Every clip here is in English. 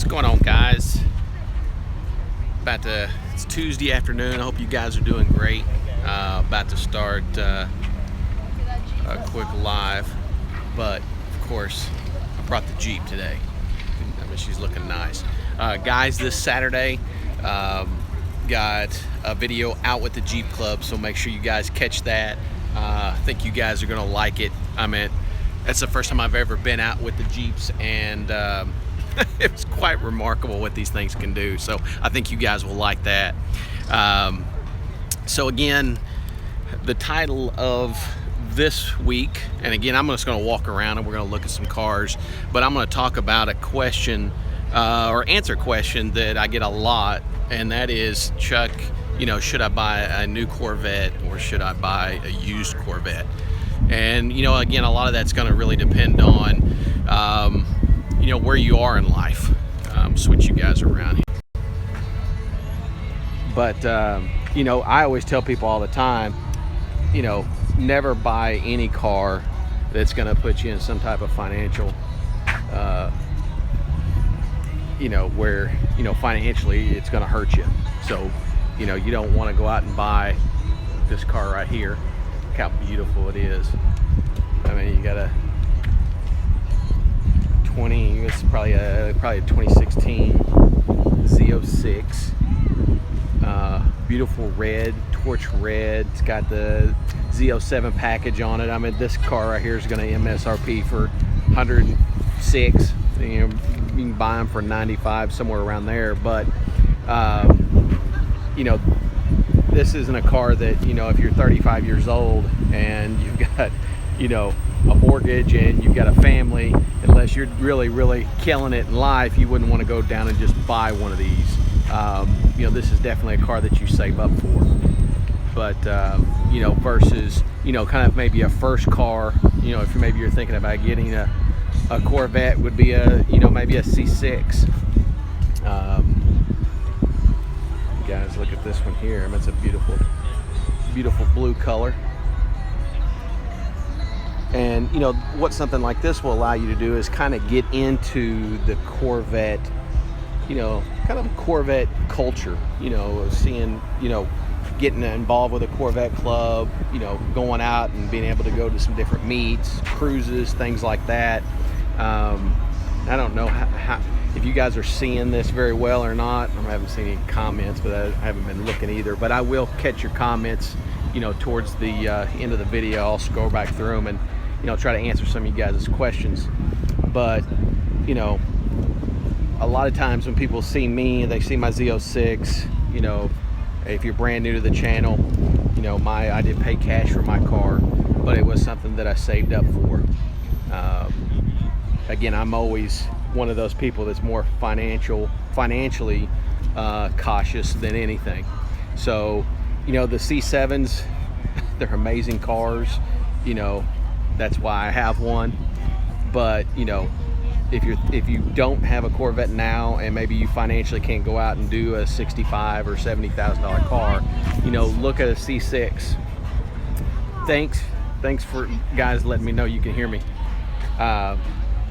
going on, guys? It's Tuesday afternoon. I hope you guys are doing great. About to start a quick live, but of course I brought the Jeep today. I mean, she's looking nice. Guys, this Saturday got a video out with the Jeep Club, so make sure you guys catch that. I think you guys are gonna like it. I mean, that's the first time I've ever been out with the Jeeps, and it was quite remarkable what these things can do. So I think you guys will like that. So again, the title of this week, and again, I'm just going to walk around and we're going to look at some cars, but I'm going to talk about a question or answer a question that I get a lot, and that is, Chuck, you know, should I buy a new Corvette or should I buy a used Corvette? And you know, again, a lot of that's going to really depend on you know, where you are in life. Switch you guys around here. But you know, I always tell people all the time, you know, never buy any car that's going to put you in some type of financial you know, where, you know, financially it's going to hurt you. So, you know, you don't want to go out and buy this car right here. Look how beautiful it is. I mean, you got a it's probably a 2016 Z06. Beautiful red, torch red. It's got the Z07 package on it. I mean, this car right here is going to MSRP for 106. You know, you can buy them for 95, somewhere around there. But you know, this isn't a car that, you know, if you're 35 years old and you've got, you know, a mortgage and you've got a family, unless you're really killing it in life, you wouldn't want to go down and just buy one of these. You know, this is definitely a car that you save up for. But you know, versus, you know, kind of maybe a first car, you know, if maybe you're thinking about getting a Corvette, would be a, you know, maybe a C6. Guys, look at this one here. I mean, it's a beautiful blue color. And you know, what something like this will allow you to do is kind of get into the Corvette, you know, kind of Corvette culture, you know, seeing, you know, getting involved with a Corvette club, you know, going out and being able to go to some different meets, cruises, things like that. I don't know how if you guys are seeing this very well or not. I haven't seen any comments, but I haven't been looking either. But I will catch your comments, you know, towards the end of the video. I'll scroll back through them and, you know, try to answer some of you guys' questions. But you know, a lot of times when people see me, they see my Z06, you know, if you're brand new to the channel, you know, I did pay cash for my car, but it was something that I saved up for. Again, I'm always one of those people that's more financially cautious than anything. So, you know, the C7s, they're amazing cars. You know, that's why I have one. But you know, if you don't have a Corvette now, and maybe you financially can't go out and do a $65,000 or $70,000 car, you know, look at a C6. Thanks for guys letting me know you can hear me.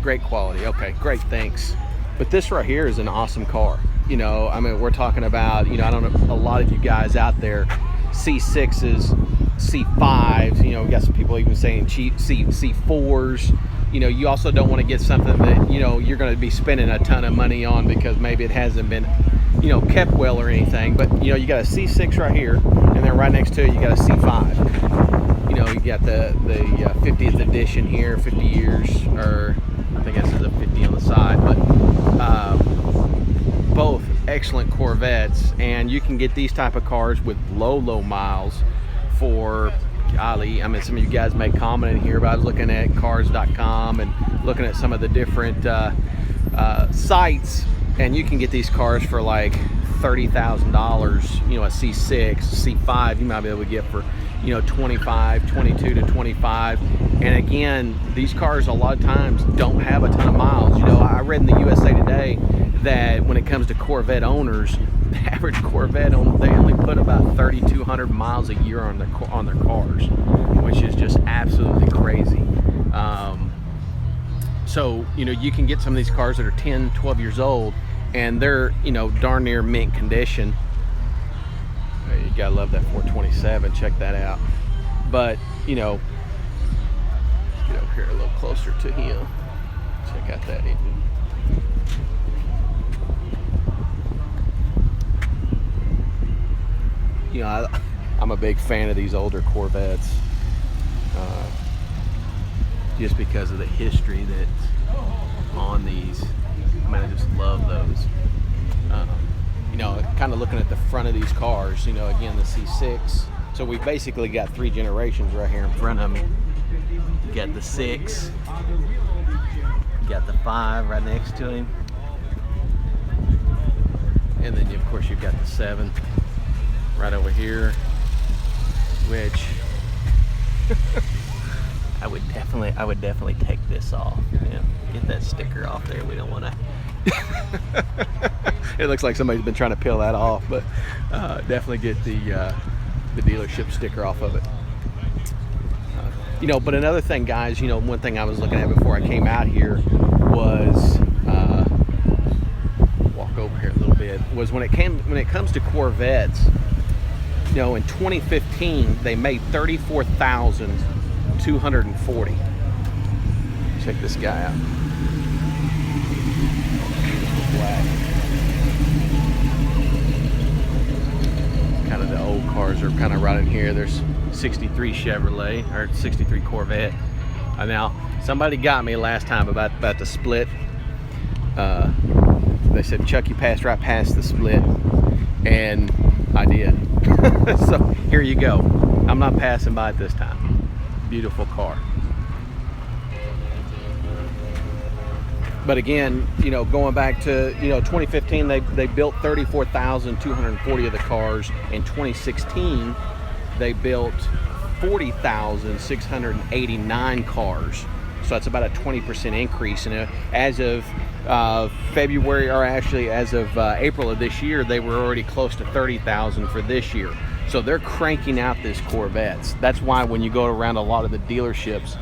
Great quality. Okay, great, thanks. But this right here is an awesome car. You know, I mean, we're talking about, you know, I don't know, a lot of you guys out there, C6s, C5s, you know, we got some people even saying C4s. You know, you also don't want to get something that, you know, you're going to be spending a ton of money on because maybe it hasn't been, you know, kept well or anything. But you know, you got a C6 right here, and then right next to it you got a C5. You know, you got the 50th edition here, 50 years, or I think this is a 50 on the side. But both excellent Corvettes, and you can get these type of cars with low miles for, golly, I mean, some of you guys may comment in here, but I was looking at cars.com and looking at some of the different sites, and you can get these cars for like $30,000. You know, a C6, C5 you might be able to get for, you know, 22 to 25. And again, these cars a lot of times don't have a ton of miles. You know, I read in the USA Today that when it comes to Corvette owners, the average Corvette owner, they only put about 3,200 miles a year on their cars, which is just absolutely crazy. So, you know, you can get some of these cars that are 10, 12 years old, and they're, you know, darn near mint condition. You gotta love that 427. Check that out. But, you know, let's get over here a little closer to him. Check out that engine. You know, I'm a big fan of these older Corvettes, just because of the history that's on these. I mean, I just love those. You know, kind of looking at the front of these cars, you know, again, the C6. So we basically got 3 generations right here in front of me. You got the 6, you got the 5 right next to him, and then of course you've got the 7 right over here, which I would definitely take this off. Yeah, get that sticker off there. We don't want to. It looks like somebody's been trying to peel that off, but definitely get the dealership sticker off of it. You know, but another thing, guys, you know, one thing I was looking at before I came out here was walk over here a little bit, was when it comes to Corvettes. You know, in 2015 they made 34,240. Check this guy out. Black. Kind of the old cars are kind of right in here. There's 63 Chevrolet, or 63 Corvette. Now, somebody got me last time about the split. They said, Chuck, you passed right past the split, and I did. So here you go. I'm not passing by it this time. Beautiful car. But again, you know, going back to, you know, 2015, they built 34,240 of the cars. In 2016, they built 40,689 cars. So that's about a 20% increase. And as of February, or actually as of April of this year, they were already close to 30,000 for this year. So they're cranking out this Corvettes. That's why when you go around a lot of the dealerships,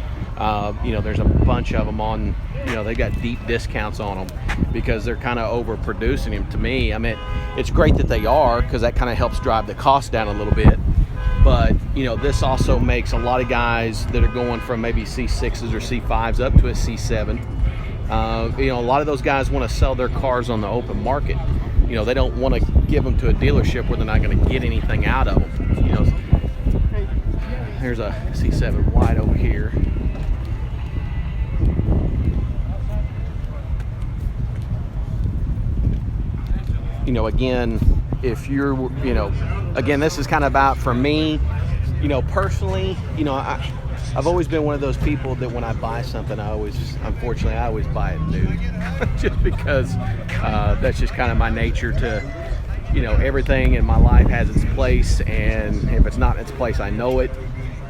you know, there's a bunch of them on, you know, they got deep discounts on them because they're kind of overproducing them. To me, I mean, it's great that they are, because that kind of helps drive the cost down a little bit. But, you know, this also makes a lot of guys that are going from maybe C6s or C5s up to a C7. You know, a lot of those guys want to sell their cars on the open market. You know, they don't want to give them to a dealership where they're not going to get anything out of them. You know, there's a C7 white over here. You know, again, if you're, you know, again, this is kind of about, for me, you know, personally, you know, I've always been one of those people that when I buy something, unfortunately, I always buy it new. Just because that's just kind of my nature to, you know, everything in my life has its place, and if it's not in its place, I know it.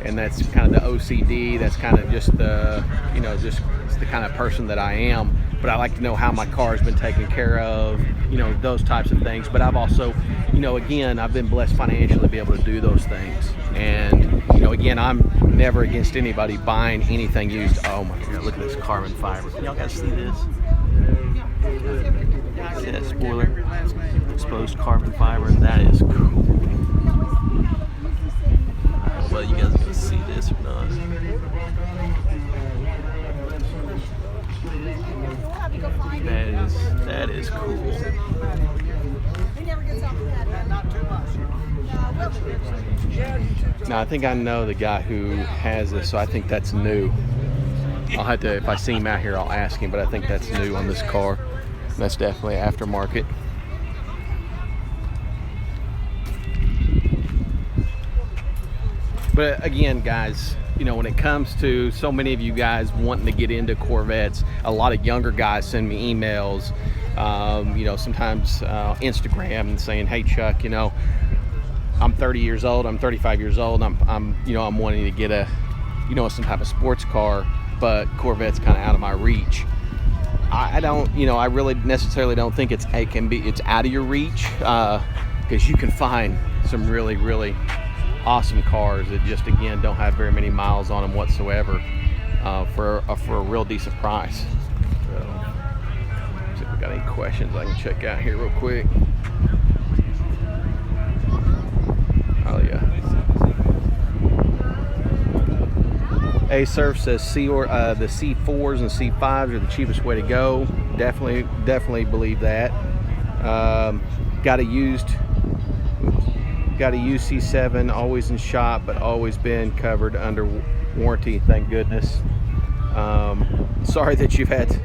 And that's kind of the OCD, that's kind of just the, you know, just it's the kind of person that I am. But I like to know how my car has been taken care of, you know, those types of things. But I've also, you know, again, I've been blessed financially to be able to do those things. And, you know, again, I'm never against anybody buying anything used. Oh my God, look at this carbon fiber. Y'all guys see this? See that spoiler? Exposed carbon fiber. That is cool. Well, you guys can see this or not. That is cool. Now I think I know the guy who has this, so I think that's new. I'll have to, if I see him out here, I'll ask him, but I think that's new on this car. That's definitely aftermarket. But again, guys, you know, when it comes to so many of you guys wanting to get into Corvettes, a lot of younger guys send me emails, you know, sometimes Instagram, and saying, hey Chuck, you know, I'm 30 years old, I'm 35 years old, I'm you know, I'm wanting to get a, you know, some type of sports car, but Corvette's kind of out of my reach. I don't, you know, I really necessarily don't think it's out of your reach, because you can find some really, really awesome cars that just, again, don't have very many miles on them whatsoever, for a real decent price. So, see if we got any questions I can check out here real quick. Oh yeah. A-Surf says the C4s and C5s are the cheapest way to go. Definitely believe that. Got a used C7, always in shop, but always been covered under warranty, thank goodness. Sorry that you've had,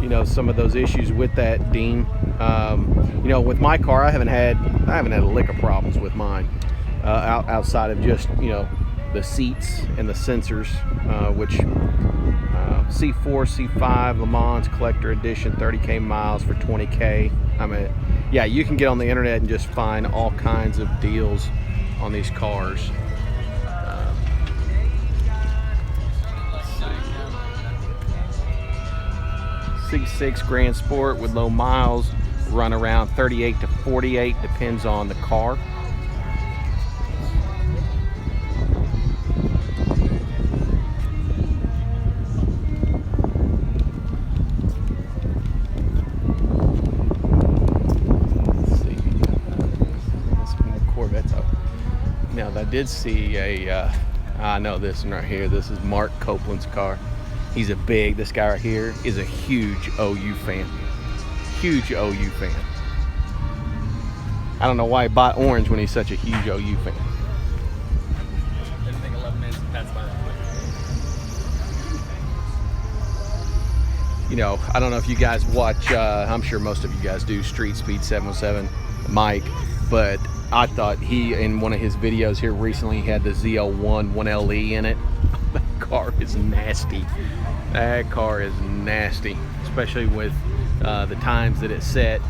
you know, some of those issues with that, Dean. You know, with my car, I haven't had a lick of problems with mine, outside of just, you know, the seats and the sensors, which C4, C5 Le Mans Collector Edition, 30k miles for 20k. I mean, yeah, you can get on the internet and just find all kinds of deals on these cars. Let's see. C6 Grand Sport with low miles, run around 38 to 48, depends on the car. Now I did see I know this one right here. This is Mark Copeland's car. This guy right here is a huge OU fan. Huge OU fan. I don't know why he bought orange when he's such a huge OU fan. Didn't think 11 minutes passed by that quick. You know, I don't know if you guys watch, I'm sure most of you guys do, Street Speed 717, Mike, but I thought he, in one of his videos here recently, he had the ZL1 1LE in it. That car is nasty. That car is nasty, especially with the times that it's set.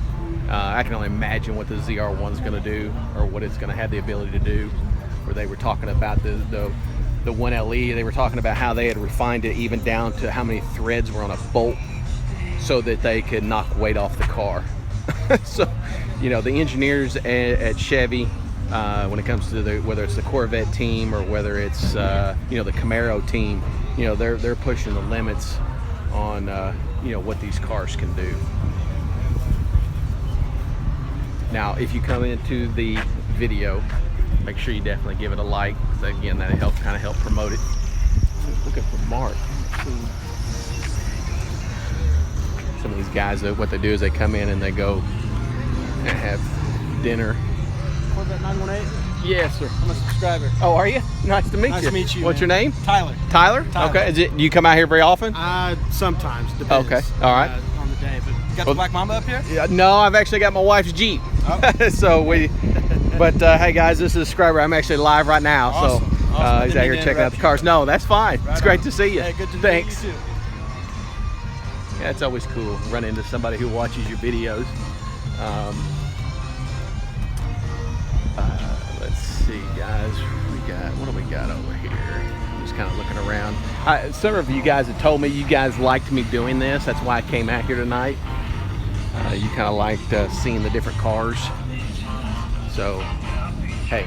I can only imagine what the ZR1 is going to do, or what it's going to have the ability to do. Where they were talking about the 1LE, they were talking about how they had refined it even down to how many threads were on a bolt, so that they could knock weight off the car. So, you know, the engineers at Chevy, when it comes to whether it's the Corvette team or whether it's you know, the Camaro team, you know, they're pushing the limits on you know, what these cars can do. Now, if you come into the video, make sure you definitely give it a like, because again, that'll kind of help promote it. Looking for Mark. Some of these guys, what they do is they come in and they go and have dinner. Corvette 918? Yes, sir. I'm a subscriber. Oh, are you? Nice to meet you. Nice to meet you. What's man. your name? Tyler. Tyler? Okay. Do you come out here very often? Sometimes. Depends. Okay. All right. On the day. But got the Black Mamba up here? Yeah, no, I've actually got my wife's Jeep. Oh. So but hey guys, this is a subscriber. I'm actually live right now. Awesome. So he's out here checking out the cars. No, that's fine. Right it's great on. to see you. Hey, good to Thanks. meet you too. Yeah, it's always cool running into somebody who watches your videos. Let's see, guys. What do we got over here? I'm just kind of looking around. Some of you guys have told me you guys liked me doing this. That's why I came out here tonight. You kind of liked seeing the different cars. So, hey,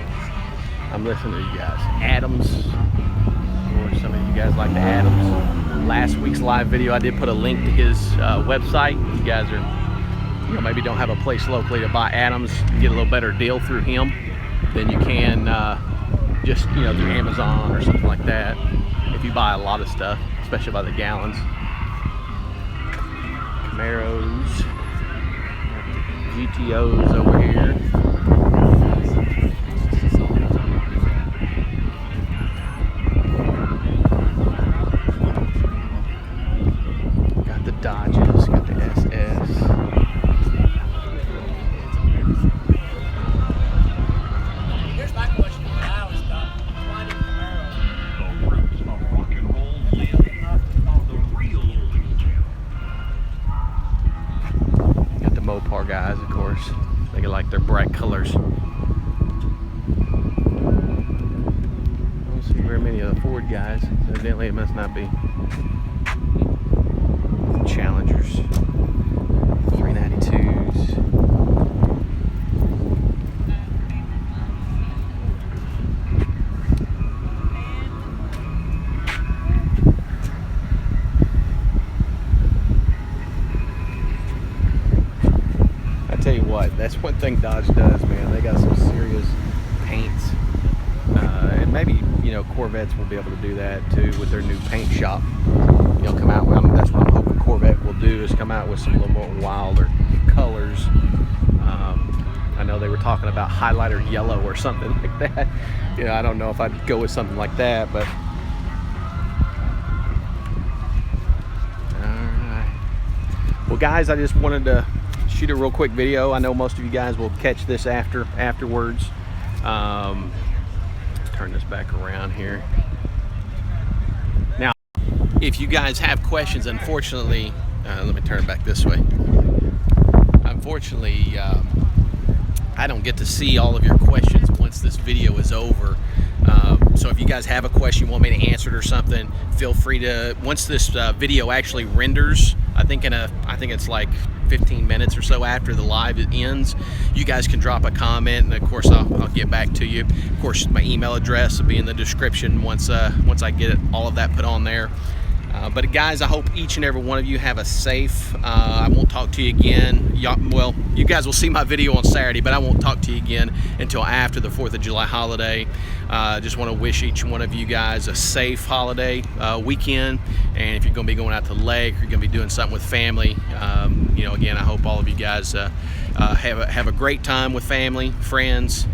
I'm listening to you guys. Adams, or some of you guys like the Adams. Last week's live video, I did put a link to his website. You guys are, you know, maybe don't have a place locally to buy Adams, get a little better deal through him than you can just, you know, through Amazon or something like that. If you buy a lot of stuff, especially by the gallons. Camaros, GTOs over here. Got the Dodges, got the SS. Here's my question that I always thought. Why did Camaro? Got the Mopar guys, of course. They like their bright colors. I don't see very many of the Ford guys. Evidently, it must not be. Challengers, 392s. tell you what, that's one thing Dodge does, man. They got some serious paints. And maybe, you know, Corvettes will be able to do that too with their new paint shop. You know, come out with, that's what I'm hoping Corvette will do, is come out with some little more wilder colors. I know they were talking about highlighter yellow or something like that. You know, I don't know if I'd go with something like that, but well, guys, I just wanted to shoot a real quick video. I know most of you guys will catch this afterwards. Turn this back around here. Now, if you guys have questions, unfortunately, let me turn it back this way. Unfortunately, I don't get to see all of your questions once this video is over. So if you guys have a question you want me to answer it or something, feel free to, once this video actually renders, I think it's like 15 minutes or so after the live ends, you guys can drop a comment, and of course I'll get back to you. Of course, my email address will be in the description once I get all of that put on there. But guys, I hope each and every one of you have a safe, I won't talk to you again. Well, you guys will see my video on Saturday, but I won't talk to you again until after the 4th of July holiday. Just want to wish each one of you guys a safe holiday weekend. And if you're going to be going out to the lake, or you're going to be doing something with family, you know, again, I hope all of you guys have a great time with family, friends,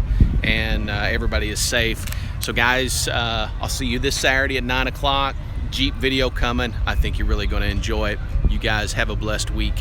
and everybody is safe. So guys, I'll see you this Saturday at 9 o'clock. Jeep video coming. I think you're really going to enjoy it. You guys have a blessed week.